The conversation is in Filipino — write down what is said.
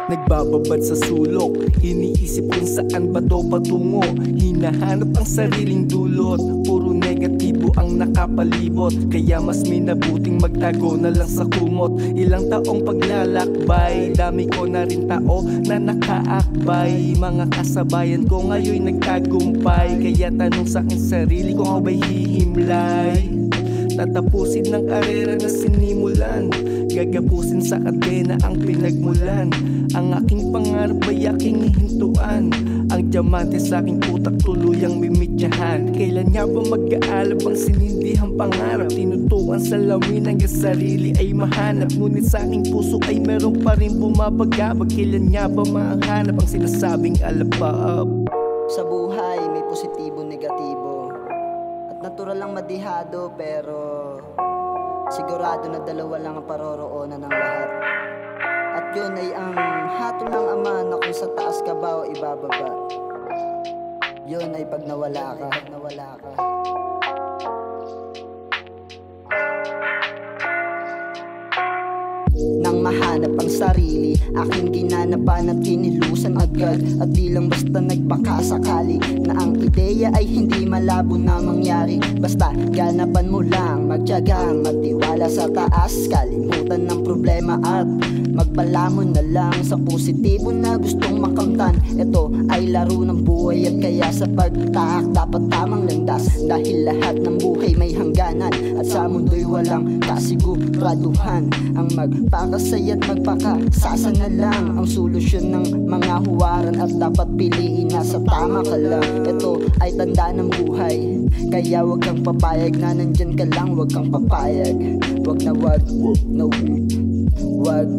Nagbababad sa sulok, iniisip kung saan ba to patungo. Hinahanap ang sariling dulot, puro negatibo ang nakapalibot. Kaya mas minabuting magtago na lang sa kumot. Ilang taong paglalakbay, dami ko na rin tao na nakaakbay. Mga kasabayan ko ngayon nagtagumpay. Kaya tanong sa akin sarili kung ako ba'y hihimlay. Tatapusin ng karera na sinimulan, gagapusin sa kadena ang pinagmulan. Ang aking pangarap ay aking hihintuan, ang diamante sa aking utak tuluyang mimityahan. Kailan nga ba mag-aalab ang sinindihang pangarap? Tinutukan sa lamin hanggang sarili ay mahanap. Ngunit sa aking puso ay meron pa rin bumabagabag. Kailan nga ba mahanap ang sinasabing alabab? Sa buhay may positibo, negatibo, at natural lang madihado, pero sigurado na dalawa lang ang paroroonan ng lahat. At yun ay ang hatol ng Ama na kung sa taas ka ba o ibababa. Yun ay pag nawala ka. Nang mahanap ang sarili, aking ginanapan at kinilusan agad. At di lang basta nagbakasakali na ang ideya ay hindi malabo na mangyari. Basta ganapan mo lang, magtiyagang magtiwala sa taas. Kalimutan ng problema at magpalamon na lang sa positibo na gustong makamtan. Ito ay laro ng buhay at kaya sa pagtahak dapat tamang landas. Dahil lahat ng buhay may hangganan at sa mundo'y walang kasiguraduhan. Ang magpakasaya at magpakasasa na lang ang solusyon ng mga huwaran. At dapat piliin na sa tama ka lang. Ito ay tanda ng buhay, kaya wag kang papayag na nandyan ka lang. Wag kang papayag, wag na wag, no, wag,